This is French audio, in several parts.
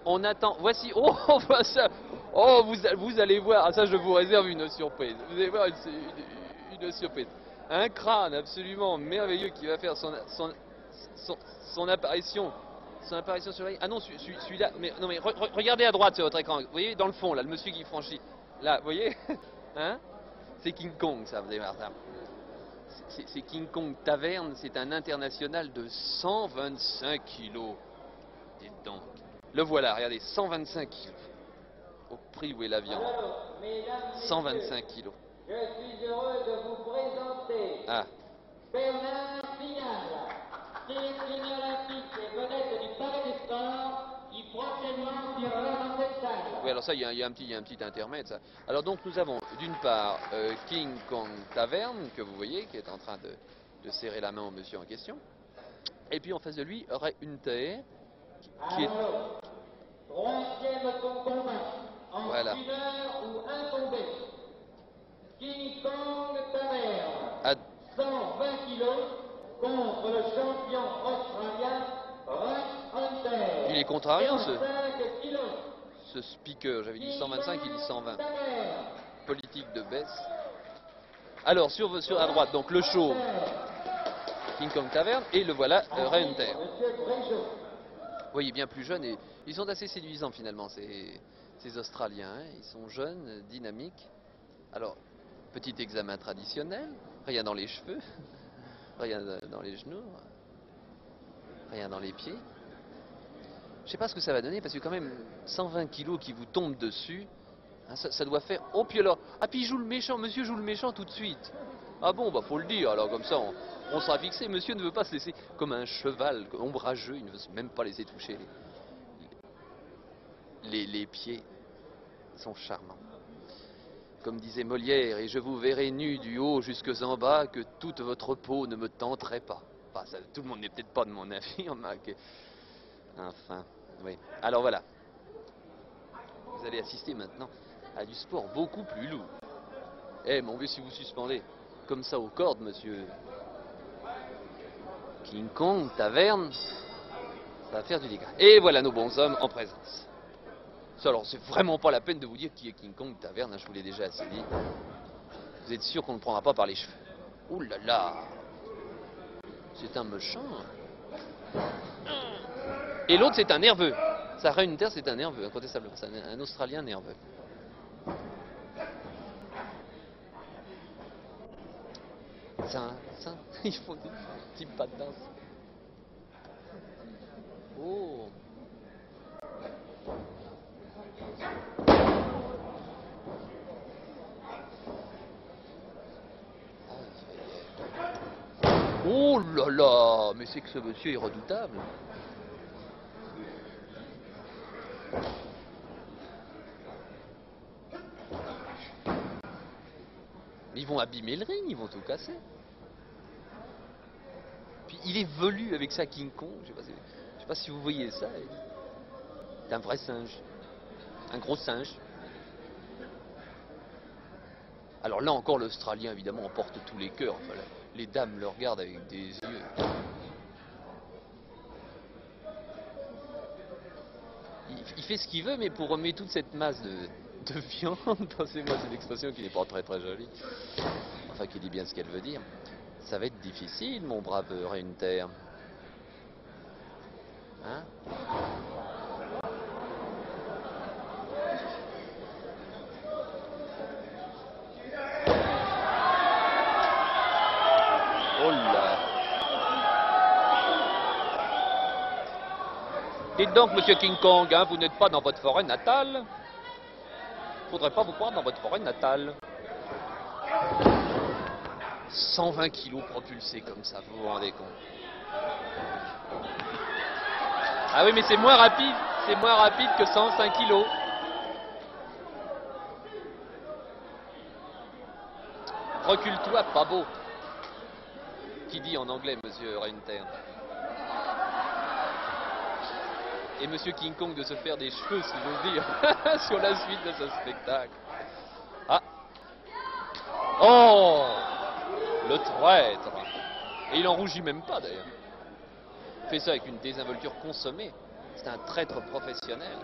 On attend. Voici. Oh, bah ça. Oh, vous allez voir. Ah, ça, je vous réserve une surprise. Vous allez voir une surprise. Un crâne absolument merveilleux qui va faire son apparition. Son apparition sur la... Ah non, celui-là. Mais, non, mais regardez à droite sur votre écran. Vous voyez, dans le fond, là, le monsieur qui franchit. Là, vous voyez. Hein? C'est King Kong, ça, vous allez voir ça. C'est King Kong Taverne. C'est un international de 125 kilos. Dites donc. Le voilà, regardez, 125 kilos. Au prix où est la viande. 125 kilos. Je suis heureux de vous présenter Bernard Pinal, sélectionné olympique et vedette du Palais des Sports, qui prochainement tirera dans cette salle. Oui, alors ça, il y a un petit intermède, ça. Alors donc, nous avons d'une part King Kong Taverne, que vous voyez, qui est en train de serrer la main au monsieur en question. Et puis en face de lui, aurait une terre qui est... Troisième combat, en voilà. 1 heure ou un tombé. King Kong Taverne, 120 kilos contre le champion australien Ray Hunter. Il est contrariant, kilos. ce speaker. J'avais dit 125, il dit 120. Politique de baisse. Alors, sur à droite, donc le show King Kong Taverne, et le voilà, Ray Hunter. Oui, bien plus jeune, et ils sont assez séduisants finalement, ces Australiens. Hein. Ils sont jeunes, dynamiques. Alors, petit examen traditionnel, rien dans les cheveux, rien dans les genoux, rien dans les pieds. Je ne sais pas ce que ça va donner, parce que quand même 120 kilos qui vous tombent dessus, hein, ça doit faire... Oh, puis alors... Ah, puis il joue le méchant, monsieur joue le méchant tout de suite. Ah bon, bah faut le dire, alors comme ça on sera fixé. Monsieur ne veut pas se laisser comme un cheval ombrageux, il ne veut même pas laisser toucher les pieds. Ils sont charmants. Comme disait Molière, et je vous verrai nu du haut jusque en bas, que toute votre peau ne me tenterait pas. Enfin, ça, tout le monde n'est peut-être pas de mon avis, remarquez. Enfin, oui. Alors voilà. Vous allez assister maintenant à du sport beaucoup plus lourd. Eh, mon vieux, si vous suspendez comme ça aux cordes, monsieur King Kong Taverne, ça va faire du dégât. Et voilà nos bons hommes en présence. Ça, alors, c'est vraiment pas la peine de vous dire qui est King Kong Taverne, hein, je vous l'ai déjà assez dit. Vous êtes sûr qu'on ne prendra pas par les cheveux. Ouh là là, c'est un méchant. Et l'autre, c'est un nerveux. Ça Ray Hunter, c'est un nerveux, incontestablement. C'est un Australien nerveux. Ça, ils font des petits pas de danse. Oh. Oh là là, mais c'est que ce monsieur est redoutable. Ils vont abîmer le ring, ils vont tout casser. Puis il est velu avec sa King Kong, je sais pas si vous voyez ça. C'est un vrai singe, un gros singe. Alors là encore, l'Australien évidemment emporte tous les cœurs. Enfin, les dames le regardent avec des yeux. Il fait ce qu'il veut, mais pour remettre toute cette masse de viande, passez-moi cette expression qui n'est pas très très jolie, enfin qui dit bien ce qu'elle veut dire, ça va être difficile, mon brave Ray Hunter. Hein? Oh là! Dites donc, monsieur King Kong, hein, vous n'êtes pas dans votre forêt natale? Faudrait pas vous prendre dans votre forêt natale. 120 kilos propulsés comme ça, vous vous rendez compte? Ah oui, mais c'est moins rapide que 105 kilos. Recule-toi, pas beau. Qui dit en anglais, monsieur Ray Hunter? Et monsieur King Kong de se faire des cheveux, si j'ose dire, sur la suite de ce spectacle. Ah! Oh! Le traître! Et il en rougit même pas, d'ailleurs. Il fait ça avec une désinvolture consommée. C'est un traître professionnel.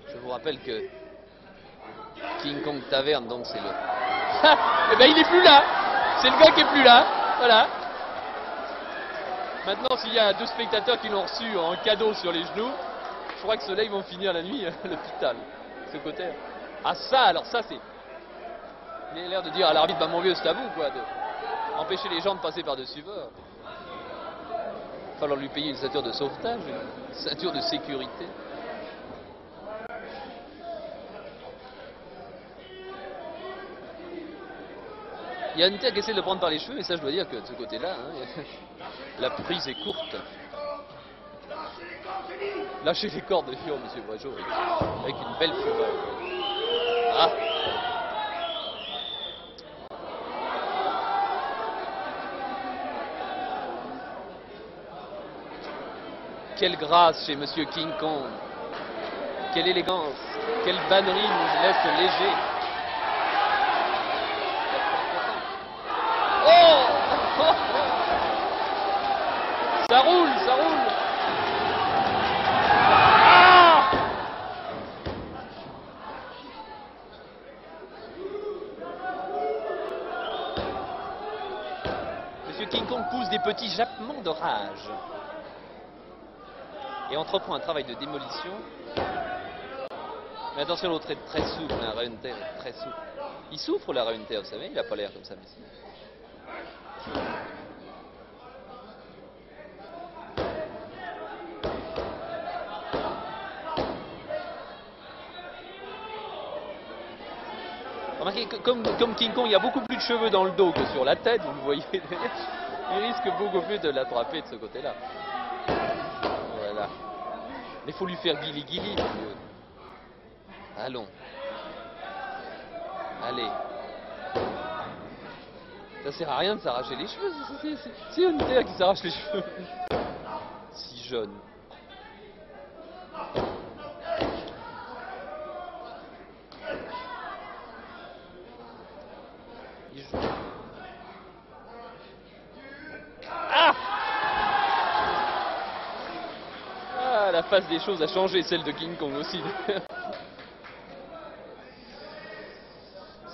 Je vous rappelle que King Kong Taverne, donc c'est le... Eh ben il est plus là. C'est le gars qui est plus là. Voilà. Maintenant, s'il y a 2 spectateurs qui l'ont reçu en cadeau sur les genoux, je crois que ceux-là, ils vont finir la nuit à l'hôpital. Ce côté. Ah ça, alors ça c'est... Il a l'air de dire à l'arbitre, bah mon vieux, c'est à vous, quoi, de empêcher les gens de passer par-dessus bord. Il va falloir lui payer une ceinture de sauvetage, une ceinture de sécurité. Il y a une tête qui essaie de le prendre par les cheveux, et ça, je dois dire que de ce côté-là, hein, la prise est courte. Lâchez les cordes de Fion, monsieur Bregeot, avec une belle fureur. Ah! Quelle grâce chez monsieur King Kong. Quelle élégance. Quelle bannerie nous laisse léger. Oh! Ça roule, ça roule. Ah! Monsieur King Kong pousse des petits jappements de rage et entreprend un travail de démolition. Mais attention, l'autre est très souple, hein, Reinter est très souple. Il souffre, la Reinter, vous savez, il n'a pas l'air comme ça, mais si. Remarquez que comme King Kong, il y a beaucoup plus de cheveux dans le dos que sur la tête, vous le voyez. Il risque beaucoup plus de l'attraper de ce côté-là. Voilà. Mais il faut lui faire guili-guili. Allons. Allez. Ça sert à rien de s'arracher les cheveux. C'est une terre qui s'arrache les cheveux. Si jeune. La face des choses a changé, celle de King Kong aussi.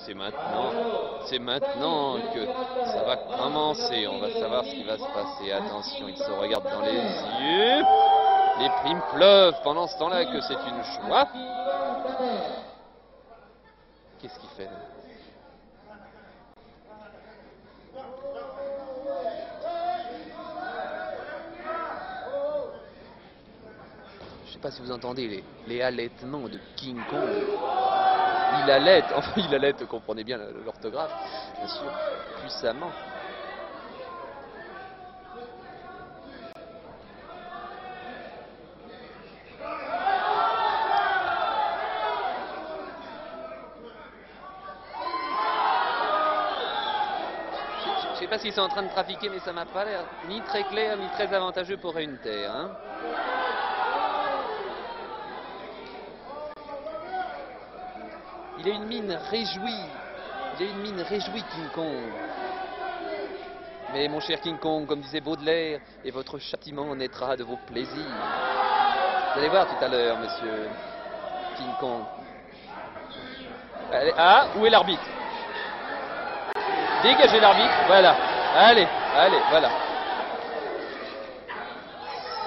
C'est maintenant que ça va commencer. On va savoir ce qui va se passer. Attention, il se regarde dans les yeux. Les primes pleuvent pendant ce temps-là, que c'est une joie. Qu'est-ce qu'il fait là? Je ne sais pas si vous entendez les halètements de King Kong. Il halète, enfin il halète, comprenez bien l'orthographe, bien sûr, puissamment. Je ne sais pas s'ils sont en train de trafiquer, mais ça m'a pas l'air ni très clair, ni très avantageux pour Reinter, hein. Il a une mine réjouie. King Kong. Mais mon cher King Kong, comme disait Baudelaire, et votre châtiment naîtra de vos plaisirs. Vous allez voir tout à l'heure, monsieur King Kong. Allez, ah, où est l'arbitre? Dégagez l'arbitre, voilà. Allez, voilà.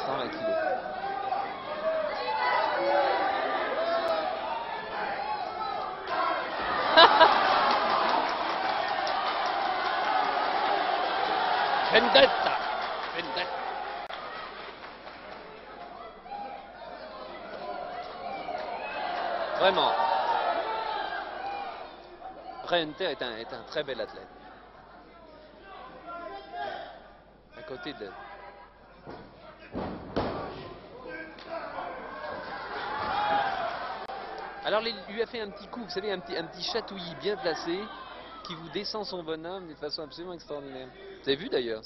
120 kilos. Vendetta! Vraiment. Reinter est un très bel athlète. À côté de... Alors il lui a fait un petit coup, vous savez, un petit chatouillis bien placé qui vous descend son bonhomme d'une façon absolument extraordinaire. Vous avez vu d'ailleurs,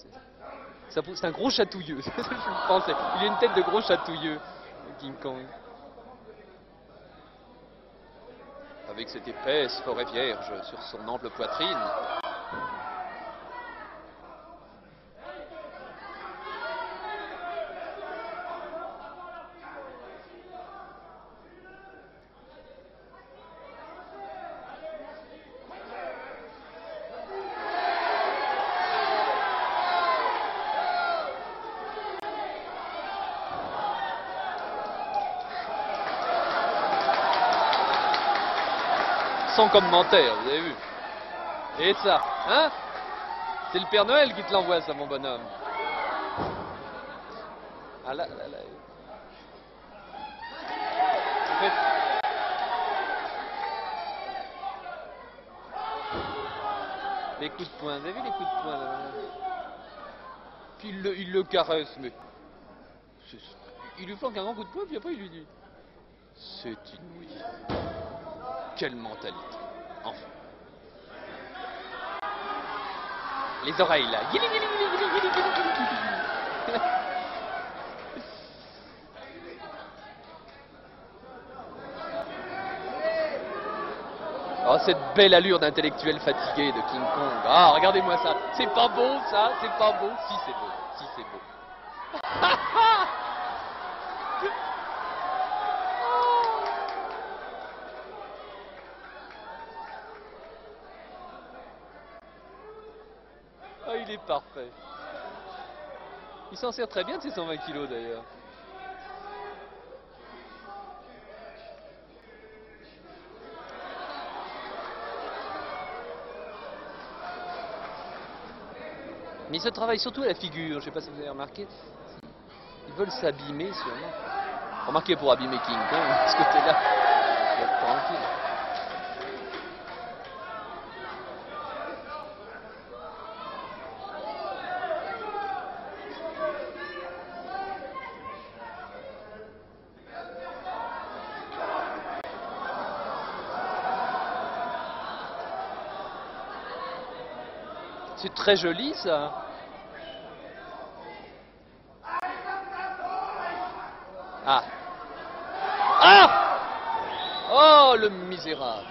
c'est un gros chatouilleux. Je pensais. Il a une tête de gros chatouilleux, King Kong. avec cette épaisse forêt vierge sur son ample poitrine. Sans commentaire, vous avez vu. Et ça, hein? C'est le Père Noël qui te l'envoie, ça, mon bonhomme. Ah là, là, là. En fait... Les coups de poing, vous avez vu les coups de poing, là? Puis il le caresse, mais... Il lui flanque un grand coup de poing, puis après il lui dit... C'est inouï. Quelle mentalité. Enfin. Les oreilles là. Oh, cette belle allure d'intellectuel fatigué de King Kong. Ah, regardez-moi ça. C'est pas beau ça, c'est pas beau. Si c'est beau, si c'est beau. Oh, il est parfait. Il s'en sert très bien de ses 120 kilos d'ailleurs. Mais il se travaille surtout à la figure, je ne sais pas si vous avez remarqué. Ils veulent s'abîmer sûrement. Remarquez, pour abîmer King Kong, de ce côté-là, il va être tranquille. C'est très joli ça. Ah. Ah! Oh le misérable.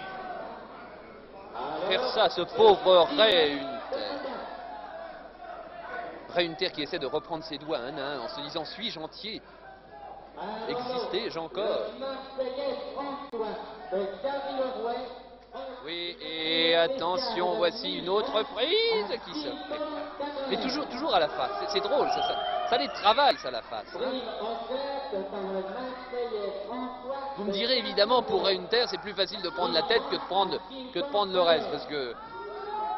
Faire ça à ce pauvre Ray Hunter qui essaie de reprendre ses doigts un à un en se disant suis-je entier? Existais-je encore? Oui, et attention, voici une autre prise qui se fait. Mais toujours à la face. C'est drôle, ça les travaille, ça, la face. Hein. Vous me direz, évidemment, pour Ray Hunter, c'est plus facile de prendre la tête que de prendre le reste. Parce que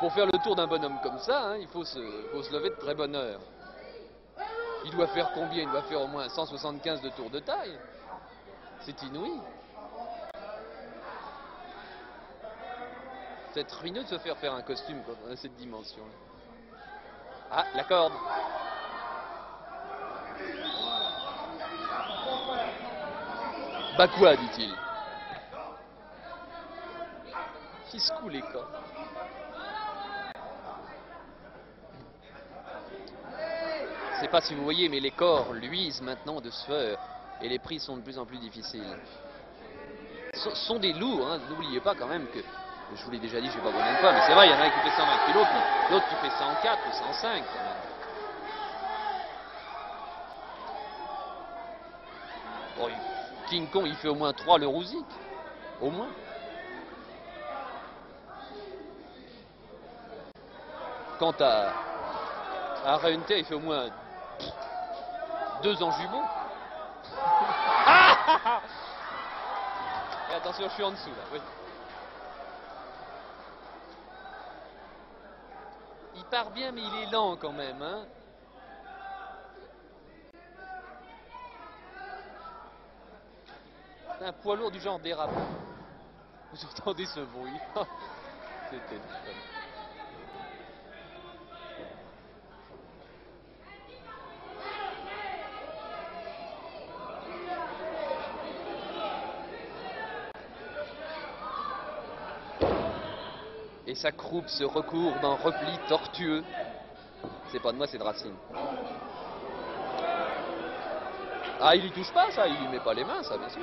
pour faire le tour d'un bonhomme comme ça, hein, il faut se lever de très bonne heure. Il doit faire combien? Il doit faire au moins 175 de tours de taille. C'est inouï. C'est ruineux de se faire un costume à cette dimension-là. Ah, la corde. Bah quoi, dit-il. Qui secoue les cordes. Je ne sais pas si vous voyez, mais les corps luisent maintenant de sueur et les prises sont de plus en plus difficiles. Ce sont des lourds, hein. N'oubliez pas quand même que, je vous l'ai déjà dit, je ne sais pas combien de fois, mais c'est vrai, il y en a un qui fait 120 kilos, puis l'autre qui fait 104 ou 105 quand même. Bon, King Kong, il fait au moins 3 le Rouzic. Au moins. Quant à Ray Hunter, il fait au moins 2 en jumeaux. Ah! Et attention, je suis en dessous là, oui. Il part bien, mais il est lent quand même, hein. C'est un poids lourd du genre dérapant. Vous entendez ce bruit? C'était fun. Et sa croupe se recourbe d'un repli tortueux. C'est pas de moi, c'est de Racine. Ah, il y touche pas, ça, il lui met pas les mains, ça, bien sûr.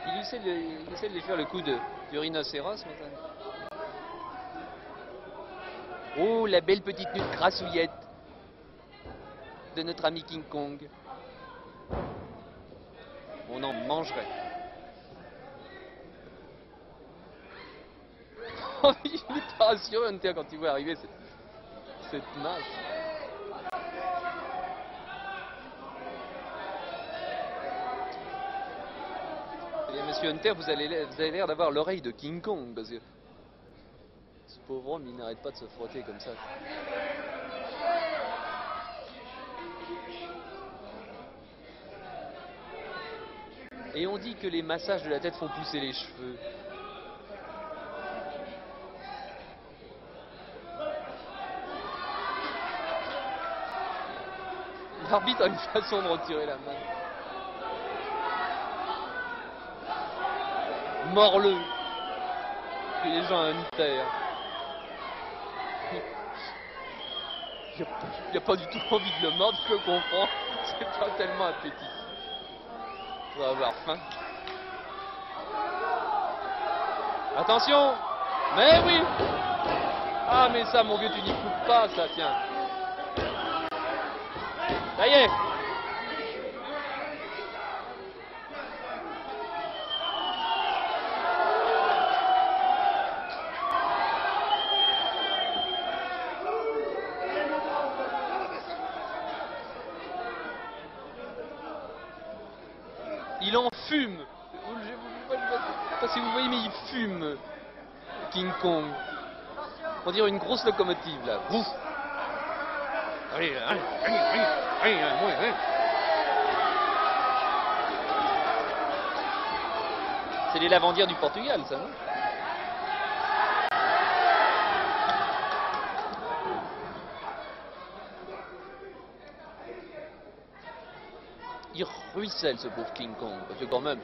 Il essaie de lui faire le coup du rhinocéros maintenant. Oh, la belle petite nuque grassouillette de notre ami King Kong. On en mangerait. Il est pas rassuré Hunter quand il voit arriver cette masse. Et Monsieur Hunter, vous avez l'air d'avoir l'oreille de King Kong parce que ce pauvre homme, il n'arrête pas de se frotter comme ça. Et on dit que les massages de la tête font pousser les cheveux. L'arbitre a une façon de retirer la main. Morle-le. Les gens à Hunter. Il n'y a pas du tout envie de le mordre, je le comprends. C'est pas tellement appétit. On va avoir faim. Attention! Mais oui! Ah mais ça mon vieux tu n'y coupes pas ça, tiens. Ça y est! Il en fume. Je ne sais pas si vous voyez, mais il fume. King Kong. On dirait une grosse locomotive là. Ouf. C'est les lavandières du Portugal, ça, non? Il ruisselle ce pauvre King Kong, parce que quand même,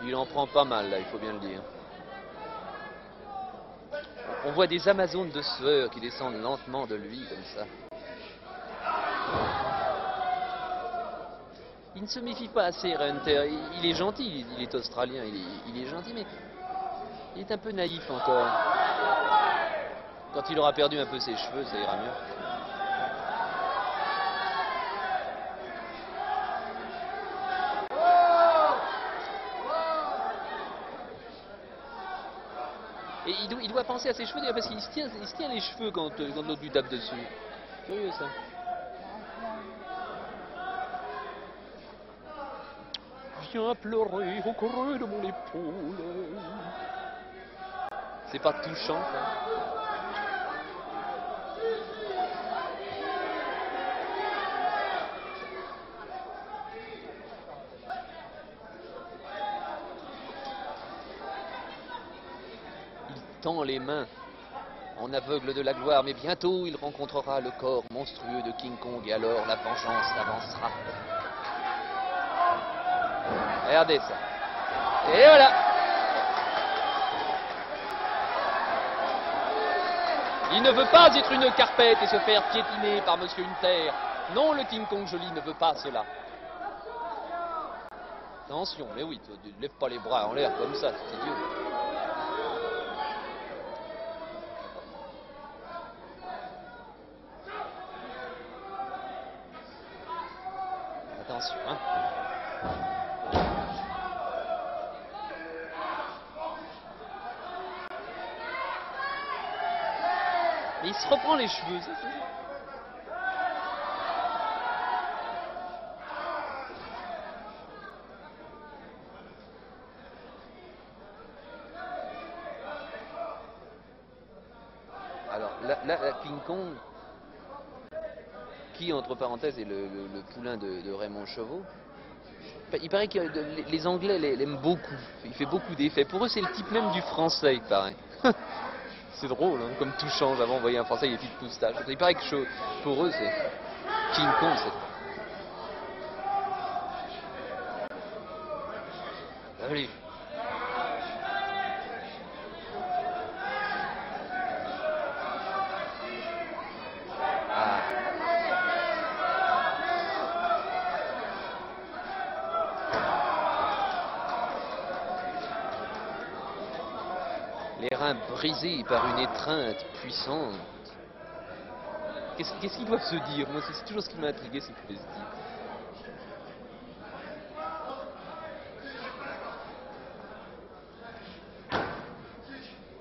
il en prend pas mal là, il faut bien le dire. On voit des amazones de sueur qui descendent lentement de lui, comme ça. Il ne se méfie pas assez, Hunter. Il est gentil, il est australien, il est gentil, mais il est un peu naïf encore. Quand il aura perdu un peu ses cheveux, ça ira mieux. Et il doit penser à ses cheveux parce qu'il se tient les cheveux quand l'autre lui tape dessus. Curieux ça. Viens pleurer au creux de mon épaule. C'est pas touchant ça. Tend les mains en aveugle de la gloire, mais bientôt il rencontrera le corps monstrueux de King Kong et alors la vengeance avancera. Regardez ça. Et voilà. Il ne veut pas être une carpette et se faire piétiner par Monsieur Hunter. Non, le King Kong joli ne veut pas cela. Attention, mais oui, ne lève pas les bras en l'air comme ça, c'est idiot. Attention, hein. Et il se reprend les cheveux. Alors, là, King Kong, qui, entre parenthèses, est le poulain de Raymond Chevaux. Il paraît que les Anglais l'aiment beaucoup. Il fait beaucoup d'effets. Pour eux, c'est le type même du français, il paraît. C'est drôle, hein, comme tout change. Avant, on voyait un français avec des petites moustaches. Il paraît que pour eux, c'est King Kong. Allez. terrain brisé par une étreinte puissante. Qu'est-ce qu'ils doivent se dire? Moi, c'est toujours ce qui m'a intrigué, c'est qu'ils pouvaient se dire.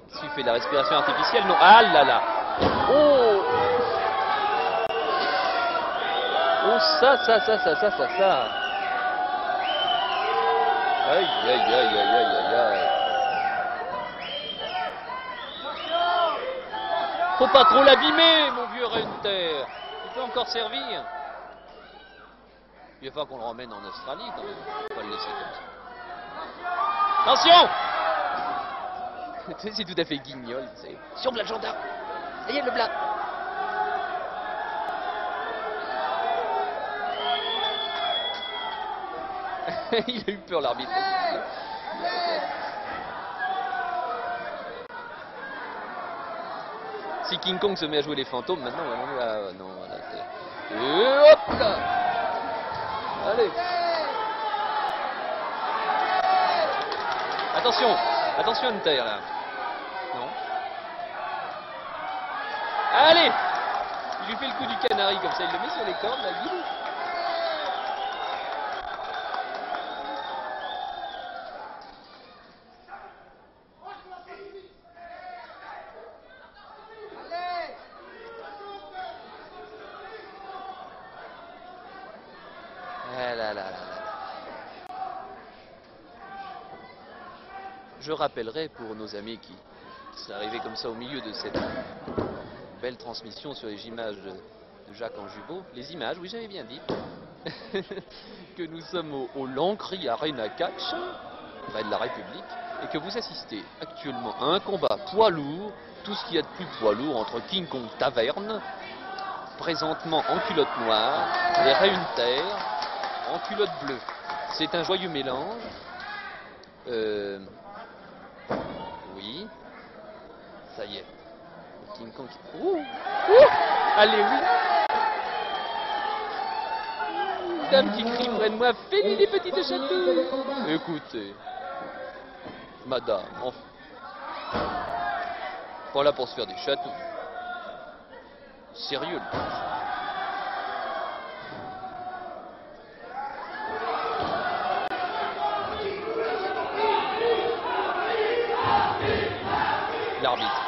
Qu'est-ce qu'il fait? La respiration artificielle? Non. Ah là là. Oh. Oh, ça. Aïe, aïe, aïe, aïe, aïe, aïe, aïe. Faut pas trop l'abîmer, mon vieux Renter. Il peut encore servir. Il va falloir qu'on le ramène en Australie quand même. Faut pas le laisser comme ça. Attention. C'est tout à fait guignol. Sur le gendarme. Ça y est, le blanc. Il a eu peur, l'arbitre. Si King Kong se met à jouer les fantômes, maintenant, non, voilà, et hop là. Allez. Attention Hunter, là. Non. Allez. Il lui fait le coup du canari, comme ça, il le met sur les cordes, là, guilou. Je rappellerai pour nos amis qui seraient arrivés comme ça au milieu de cette belle transmission sur les images de Jacques Anjubot, les images, oui j'avais bien dit, que nous sommes au Lancry Arena Catch, de la République, et que vous assistez actuellement à un combat poids lourd, tout ce qu'il y a de plus poids lourd entre King Kong Taverne, présentement en culotte noire, et Reinter en culotte bleue. C'est un joyeux mélange. Oui. Ça y est. King Kong. Allez, oui. Dame qui crie près de moi. Fais-lui des petites chatouilles. Écoutez. Madame, enfin. Pas là pour se faire des chatouilles. Sérieux, le truc. L'arbitre.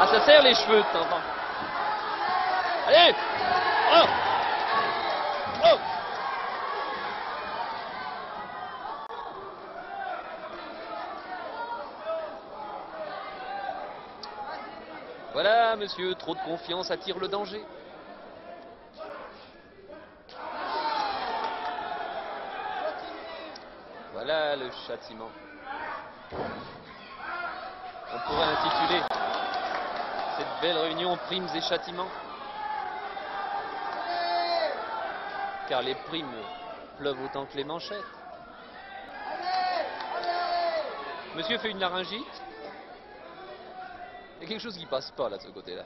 Ah, ça serre les cheveux de temps en temps. Allez. Oh. Oh. Voilà, monsieur, trop de confiance attire le danger. Voilà le châtiment. On pourrait intituler cette belle réunion Primes et Châtiments. Car les primes pleuvent autant que les manchettes. Monsieur fait une laryngite. Il y a quelque chose qui passe pas là de ce côté-là.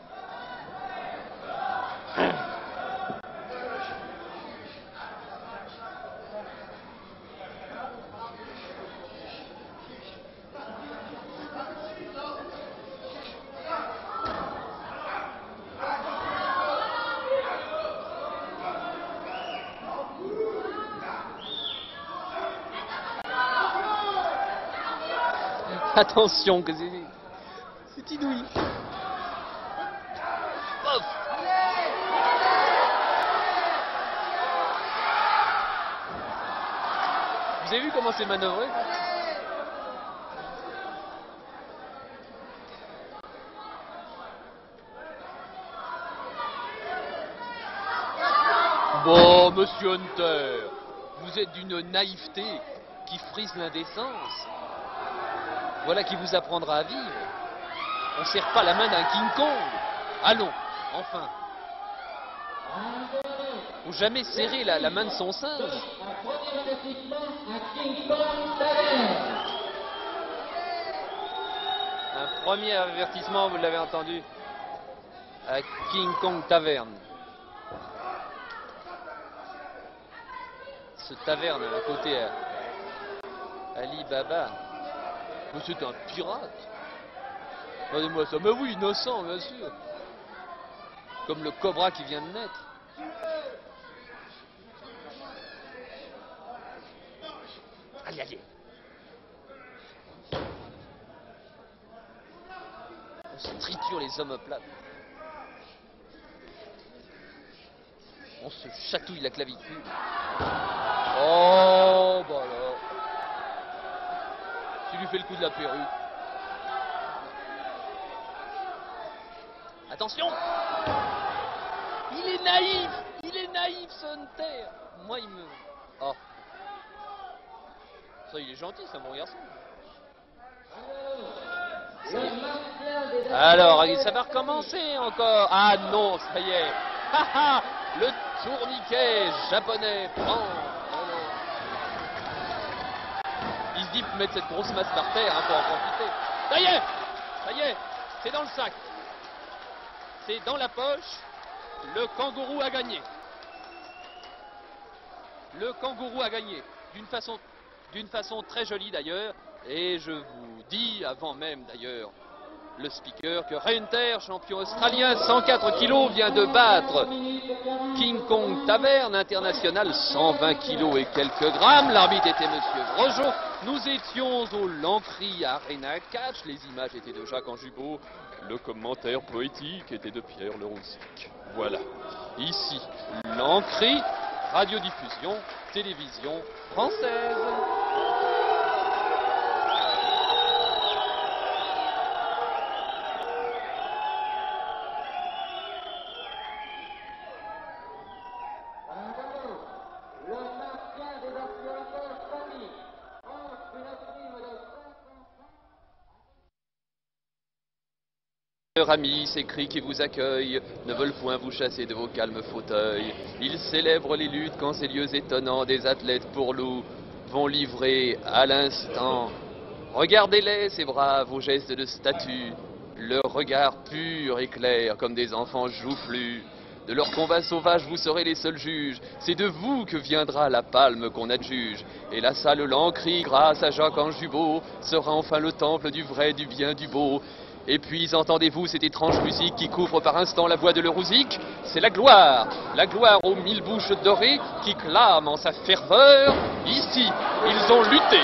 Attention, que c'est inouï. Hop. Vous avez vu comment c'est manœuvré? Bon, monsieur Hunter, vous êtes d'une naïveté qui frise l'indécence. Voilà qui vous apprendra à vivre. On ne serre pas la main d'un King Kong. Allons, enfin. Faut jamais serrer la main de son singe. Un premier avertissement, vous l'avez entendu, à King Kong Taverne. Ce taverne à côté Baba. Mais c'est un pirate. Regardez-moi ça. Mais oui, innocent, bien sûr. Comme le cobra qui vient de naître. Allez, allez. On se triture les omoplates. On se chatouille la clavicule. Oh, bah alors. Tu lui fais le coup de la perruque. Attention! Il est naïf, ce Hunter. Moi, il me... Oh. Ça, il est gentil, c'est un bon garçon. Alors, ça va recommencer encore. Ah non, ça y est. Le tourniquet japonais prend. Il se dit pour mettre cette grosse masse par terre pour en profiter. Ça y est, c'est dans le sac. C'est dans la poche. Le kangourou a gagné. Le kangourou a gagné. D'une façon très jolie d'ailleurs. Et je vous dis, avant même d'ailleurs le speaker, que Hunter, champion australien, 104 kilos, vient de battre King Kong Tavern, international, 120 kilos et quelques grammes. L'arbitre était Monsieur Brejo. Nous étions au Lancry Arena Catch. Les images étaient de Jacques Anjubot. Le commentaire poétique était de Pierre Lerouzic. Voilà. Ici, Lancry, radiodiffusion, télévision française. Leurs amis, ces cris qui vous accueillent ne veulent point vous chasser de vos calmes fauteuils. Ils célèbrent les luttes quand ces lieux étonnants des athlètes pour loups vont livrer à l'instant. Regardez-les, ces braves, aux gestes de statue, leur regard pur et clair comme des enfants joufflus. De leur combat sauvage, vous serez les seuls juges. C'est de vous que viendra la palme qu'on adjuge. Et la salle Lancry, grâce à Jacques Anjubot, sera enfin le temple du vrai, du bien, du beau. Et puis, entendez-vous cette étrange musique qui couvre par instant la voix de Lerouzic? C'est la gloire aux 1000 bouches dorées qui clament en sa ferveur. Ici, ils ont lutté.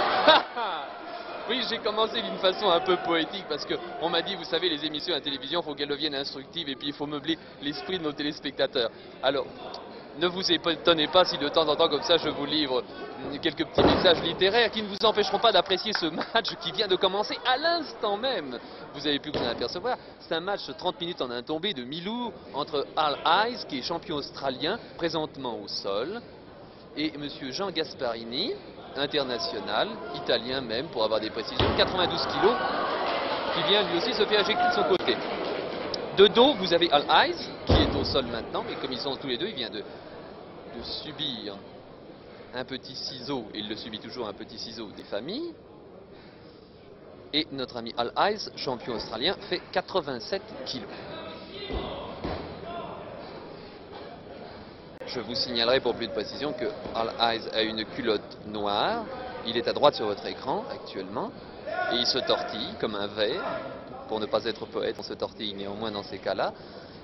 Oui, j'ai commencé d'une façon un peu poétique parce qu'on m'a dit, vous savez, les émissions à la télévision, il faut qu'elles deviennent instructives et puis il faut meubler l'esprit de nos téléspectateurs. Alors, ne vous étonnez pas si de temps en temps, comme ça, je vous livre quelques petits messages littéraires qui ne vous empêcheront pas d'apprécier ce match qui vient de commencer à l'instant même. Vous avez pu vous en apercevoir, c'est un match 30 minutes en un tombé de mi-lourd entre Al Hayes, qui est champion australien, présentement au sol, et monsieur Jean Gasparini, international, italien même, pour avoir des précisions, 92 kilos, qui vient lui aussi se faire éjecter de son côté. De dos, vous avez Al Hayes, qui est au sol maintenant, mais comme ils sont tous les deux, il vient de subir un petit ciseau, et il le subit toujours, un petit ciseau des familles. Et notre ami Al Hayes, champion australien, fait 87 kilos. Je vous signalerai pour plus de précision que Al Hayes a une culotte noire. Il est à droite sur votre écran actuellement. Et il se tortille comme un ver. Pour ne pas être poète, on se tortille néanmoins dans ces cas-là.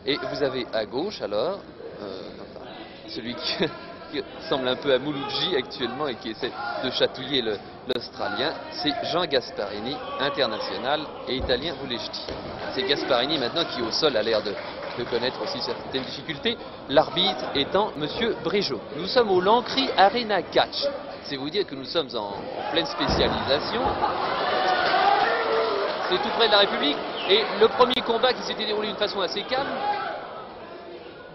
Et vous avez à gauche alors, celui qui ressemble un peu à Mouloudji actuellement et qui essaie de chatouiller l'Australien, c'est Jean Gasparini, international et italien, vous l'ai dit. C'est Gasparini maintenant qui au sol a l'air de connaître aussi certaines difficultés, l'arbitre étant Monsieur Brejo. Nous sommes au Lancry Arena Catch. C'est vous dire que nous sommes en pleine spécialisation. C'est tout près de la République. Et le premier combat qui s'était déroulé d'une façon assez calme,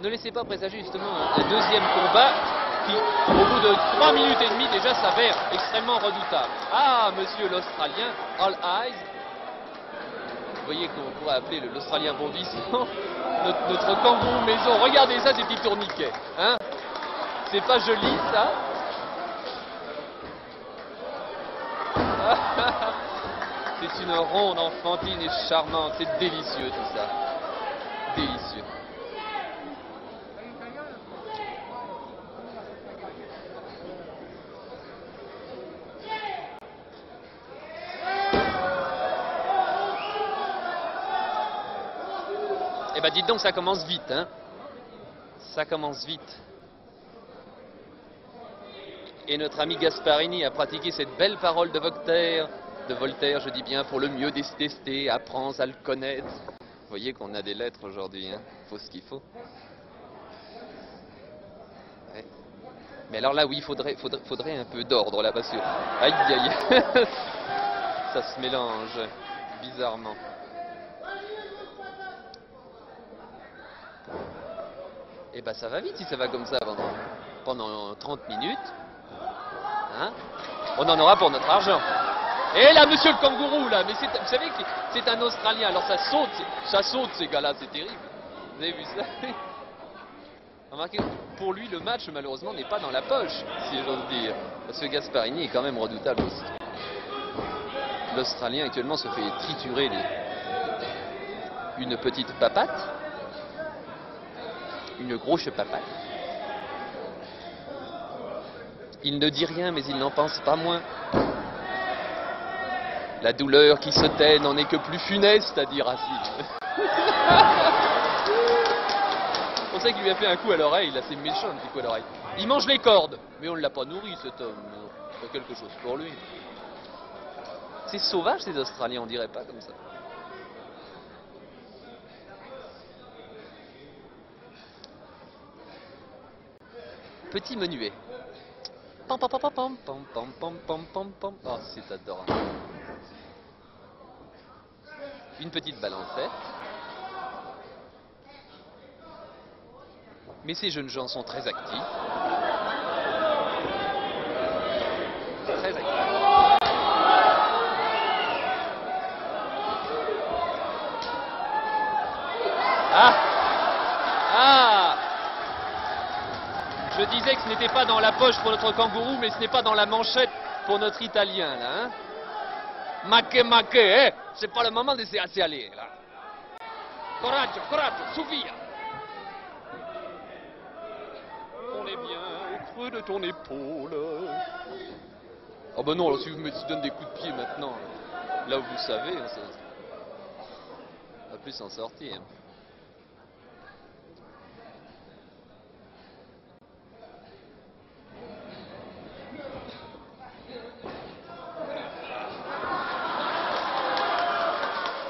ne laissez pas présager justement un deuxième combat qui, au bout de 3 minutes et demie, déjà s'avère extrêmement redoutable. Ah, monsieur l'Australien, Al Hayes, vous voyez qu'on pourrait appeler l'Australien bon vivant, notre kangourou maison. Regardez ça, ces petits tourniquets. Hein, c'est pas joli, ça? C'est une ronde enfantine et charmante. C'est délicieux, tout ça. Délicieux. Eh ben dites donc, ça commence vite, hein. Ça commence vite. Et notre ami Gasparini a pratiqué cette belle parole de Voltaire, je dis bien, pour le mieux détester, apprends à le connaître. Vous voyez qu'on a des lettres aujourd'hui, hein. Faut ce qu'il faut. Ouais. Mais alors là, oui, faudrait un peu d'ordre là, parce que... Aïe, aïe. Ça se mélange bizarrement. Et ben ça va vite si ça va comme ça pendant 30 minutes. Hein? On en aura pour notre argent. Et là, monsieur le kangourou, là, mais vous savez que c'est un Australien, alors ça saute ces gars-là, c'est terrible. Vous avez vu ça? Remarquez, pour lui, le match, malheureusement, n'est pas dans la poche, si j'ose dire. Parce que Gasparini est quand même redoutable aussi. L'Australien, actuellement, se fait triturer une petite papate. Une grosse papate. Il ne dit rien, mais il n'en pense pas moins. La douleur qui se tait n'en est que plus funeste, a dit Racine. C'est pour ça qu'il lui a fait un coup à l'oreille, là, c'est méchant, un petit coup à l'oreille. Il mange les cordes, mais on ne l'a pas nourri, cet homme. Il y a quelque chose pour lui. C'est sauvage, ces Australiens, on dirait pas comme ça. Petit menuet. Pam pam pam pam pam pam pam pam pam pam. Oh, c'est adorable. Une petite balancette. Mais ces jeunes gens sont très actifs. Très actifs. Ah! Ah! Je disais que ce n'était pas dans la poche pour notre kangourou, mais ce n'est pas dans la manchette pour notre Italien, là, hein. Maque, eh. C'est pas le moment de laisser aller, là. Coraggio, Sophia. On est bien au creux de ton épaule. Oh ben non, alors si vous me donnez des coups de pied maintenant, là où vous savez, on va plus s'en sortir.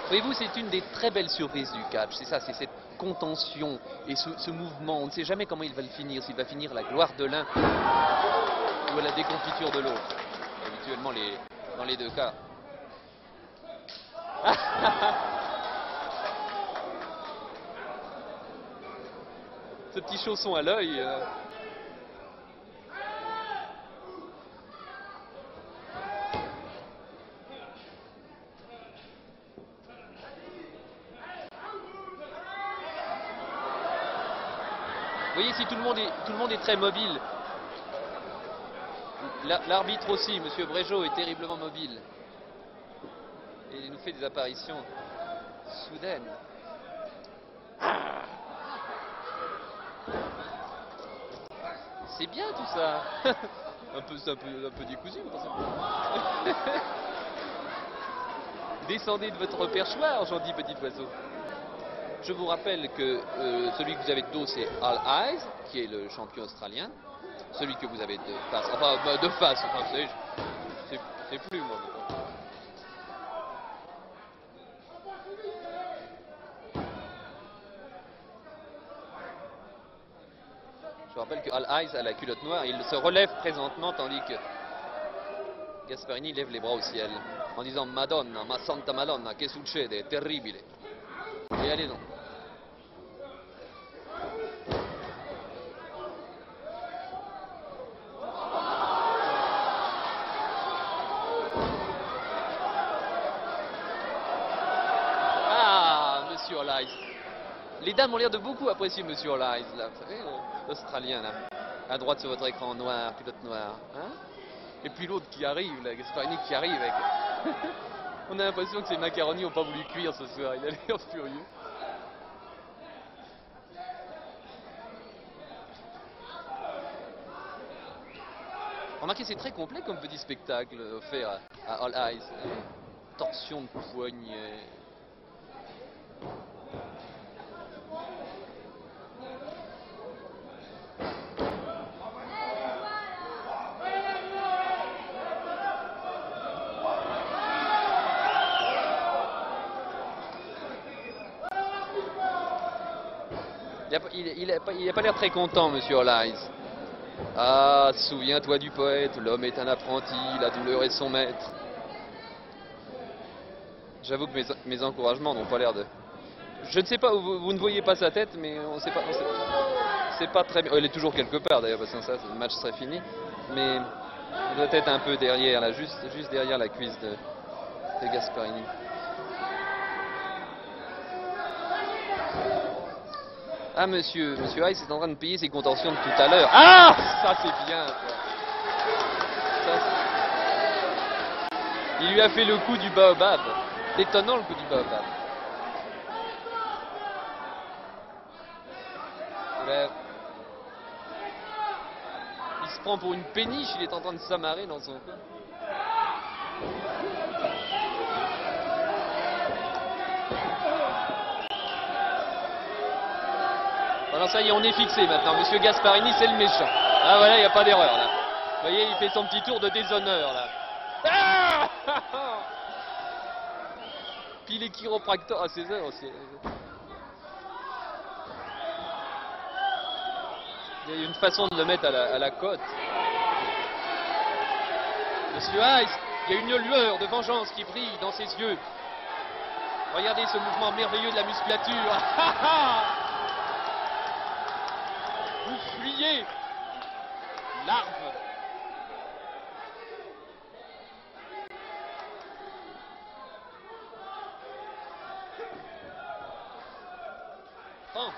Voyez-vous, c'est une des très belles surprises du catch, c'est ça, c'est cette contention et ce mouvement. On ne sait jamais comment il va le finir, s'il va finir à la gloire de l'un ou à la déconfiture de l'autre. Habituellement, dans les deux cas. Ce petit chausson à l'œil. Vous voyez, si tout le monde est très mobile. L'arbitre aussi, M. Brégeot, est terriblement mobile. Et il nous fait des apparitions soudaines. C'est bien tout ça. C'est un peu décousu, vous pensez? Descendez de votre perchoir, j'en dis petit oiseau. Je vous rappelle que celui que vous avez de dos, c'est All Eyes, qui est le champion australien. Celui que vous avez de face, enfin, vous savez, c'est plus moi. Je vous rappelle que All Eyes a la culotte noire, il se relève présentement, tandis que Gasparini lève les bras au ciel, en disant Madonna, ma santa Madonna, che succede, è terribile. Et allez donc. Les dames ont l'air de beaucoup apprécier Monsieur All Eyes, là. Vous savez, l'Australien, là. À droite sur votre écran noir, culotte noire. Hein? Et puis l'autre qui arrive, là, Gasparini qui arrive avec... On a l'impression que ces macaronis n'ont pas voulu cuire ce soir. Il a l'air furieux. Remarquez, c'est très complet comme petit spectacle offert à All Eyes. Torsion de poignet. Il a pas l'air très content, monsieur Hollies. Ah, souviens-toi du poète, l'homme est un apprenti, la douleur est son maître. J'avoue que mes encouragements n'ont pas l'air de... Je ne sais pas, vous ne voyez pas sa tête, mais on sait pas... C'est pas très bien. Oh, il est toujours quelque part d'ailleurs, parce que ça, le match serait fini. Mais il doit être un peu derrière, là, juste derrière la cuisse de Gasparini. Ah, monsieur Hayes est en train de payer ses contentions de tout à l'heure. Ah, ça c'est bien. Il lui a fait le coup du baobab. C'est étonnant le coup du baobab. Il se prend pour une péniche, il est en train de s'amarrer dans son coin. Alors ça y est, on est fixé maintenant. Monsieur Gasparini, c'est le méchant. Ah voilà, il n'y a pas d'erreur là. Vous voyez, il fait son petit tour de déshonneur là. Ah Puis les chiropracteurs à 16 heures aussi. Il y a une façon de le mettre à la côte. Monsieur Hayes, il y a une lueur de vengeance qui brille dans ses yeux. Regardez ce mouvement merveilleux de la musculature. Vous fuyez, larve. Oh.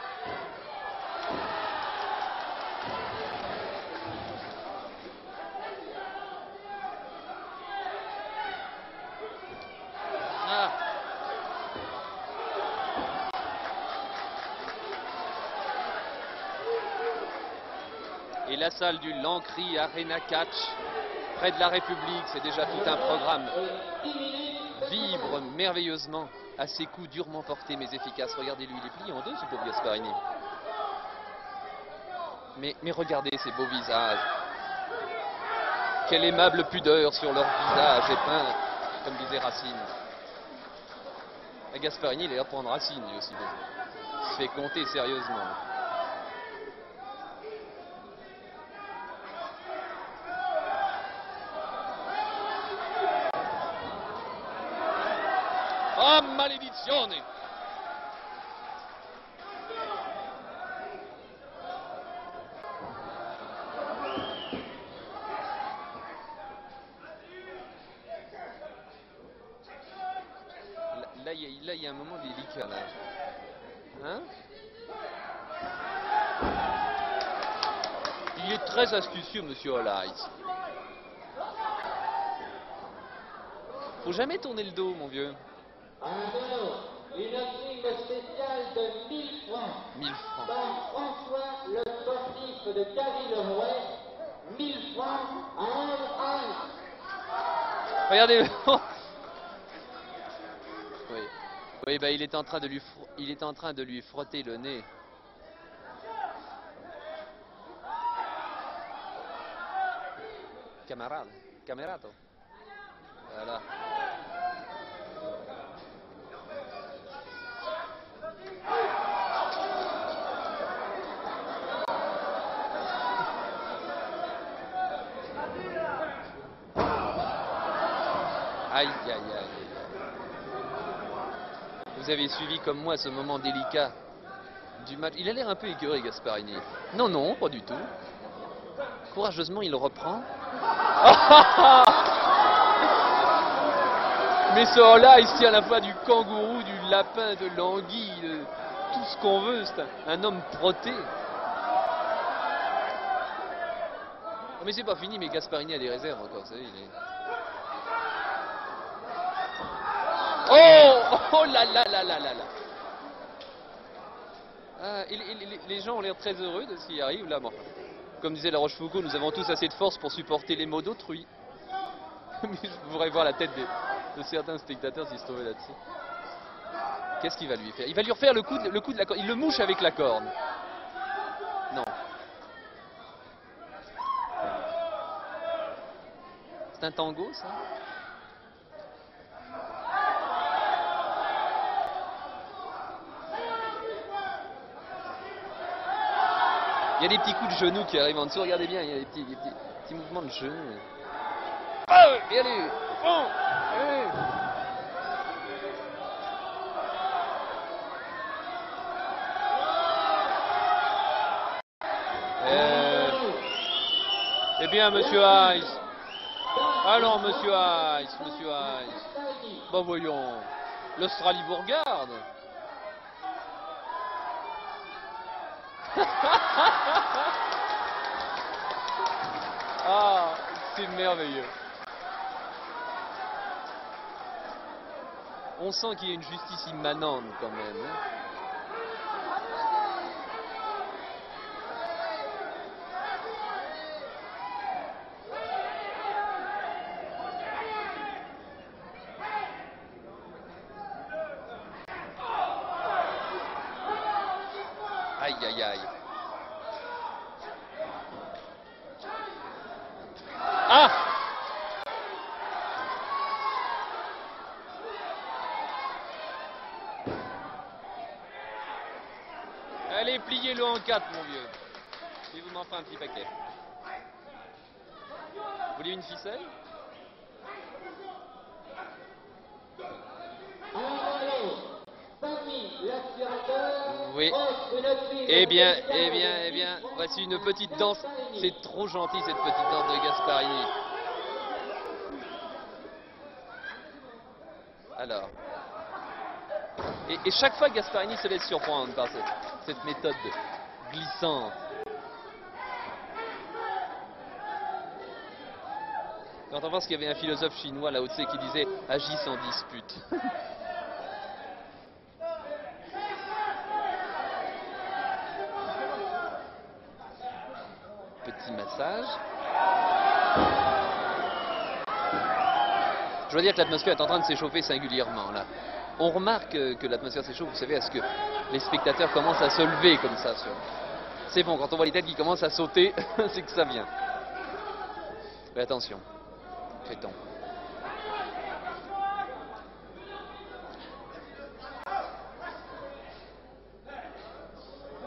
Ah. Et la salle du Lancry Arena Catch, près de la République, c'est déjà tout un programme. Vibre merveilleusement à ses coups durement portés mais efficaces. Regardez-lui, il est plié en deux, ce pauvre Gasparini. Mais regardez ces beaux visages. Quelle aimable pudeur sur leur visage épeint, comme disait Racine. Et Gasparini, il est là pour prendre Racine, lui aussi. Il se fait compter sérieusement. Oh, maledizione! Là, il y a un moment délicat, là. Hein? Il est très astucieux, monsieur Hollies. Faut jamais tourner le dos, mon vieux. Une prime spéciale de 1000 francs. 1000 francs. Par François, le sportif de Caville-le-Rouet. 1000 francs à 1. Regardez. Oui. Oui, bah il est en train de lui frotter le nez. Camerato. Voilà. Aïe, aïe, aïe. Vous avez suivi comme moi ce moment délicat du match. Il a l'air un peu écœuré, Gasparini. Non, non, pas du tout. Courageusement, il reprend. Mais ce là, il tient à la fois du kangourou, du lapin, de l'anguille, de tout ce qu'on veut. C'est un homme frotté. Mais c'est pas fini, mais Gasparini a des réserves encore, vous savez, il est... Oh là là là là là là. Les gens ont l'air très heureux de ce qui arrive là. Bon, comme disait La Rochefoucauld, nous avons tous assez de force pour supporter les maux d'autrui. Je voudrais voir la tête de certains spectateurs s'ils se trouvaient là-dessus. Qu'est-ce qu'il va lui faire? Il va lui refaire le coup de la corne. Il le mouche avec la corne. Non. C'est un tango, ça? y a des petits coups de genoux qui arrivent en dessous. Regardez bien, il y a des petits mouvements de genoux. Oh, et allez, bon, allez. Eh bien, monsieur Ice. Alors, monsieur Ice. Bah voyons, l'Australie vous regarde. Ah, c'est merveilleux. On sent qu'il y a une justice immanente quand même. Hein. Aïe, aïe, aïe. Ah! Allez, pliez-le en 4, mon vieux. Et vous m'en ferez un petit paquet. Vous voulez une ficelle? Oui. Eh bien, voici une petite danse. C'est trop gentil cette petite danse de Gasparini. Alors. Et chaque fois Gasparini se laisse surprendre par cette méthode glissante. Quand on pense qu'il y avait un philosophe chinois, Lao Tse, qui disait « agis sans dispute ». Petit massage. Je dois dire que l'atmosphère est en train de s'échauffer singulièrement là. On remarque que l'atmosphère s'échauffe, vous savez, à ce que les spectateurs commencent à se lever comme ça. C'est bon, quand on voit les têtes qui commencent à sauter, c'est que ça vient. Mais attention, fait-on.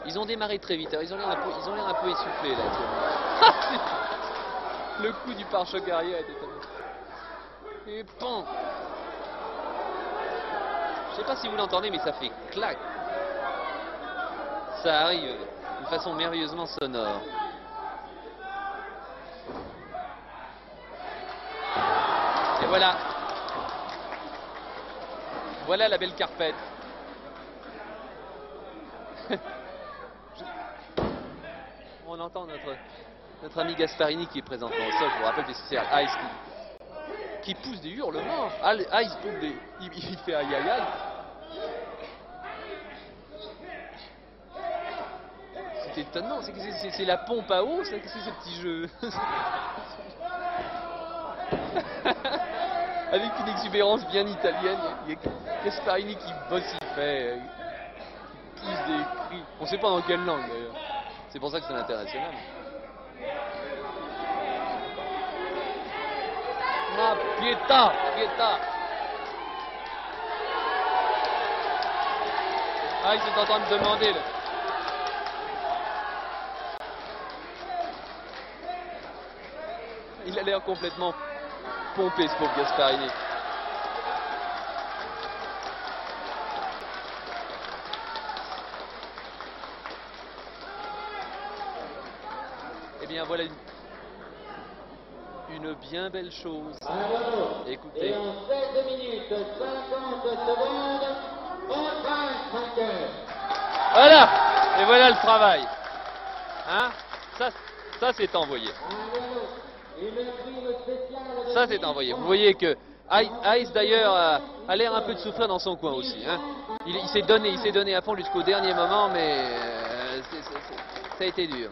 Ils ont démarré très vite, alors ils ont l'air un peu essoufflés là. Le coup du pare-choc arrière était tellement... Et pan. Je sais pas si vous l'entendez, mais ça fait clac. Ça arrive de façon merveilleusement sonore. Et voilà. Voilà la belle carpette. On entend notre ami Gasparini qui est présentement au sol. Je vous rappelle que c'est Ice qui pousse des hurlements. Ice pousse des... Il fait aïe aïe aïe. C'est étonnant. C'est la pompe à eau. C'est ce petit jeu. Avec une exubérance bien italienne. Il y a Gasparini qui vocifère. Qui pousse des cris. On ne sait pas dans quelle langue d'ailleurs. C'est pour ça que c'est international. Ah, pietà. Ah, il est en train de demander là. Il a l'air complètement pompé ce pauvre Gasparini. Eh bien voilà une bien belle chose. Écoutez. Et en 16 minutes 50 secondes, on passe. Voilà. Et voilà le travail. Hein? Ça c'est envoyé. Ça c'est envoyé. Vous voyez que Ice d'ailleurs a l'air un peu de souffrir dans son coin aussi. Hein? Il s'est donné à fond jusqu'au dernier moment, mais ça a été dur.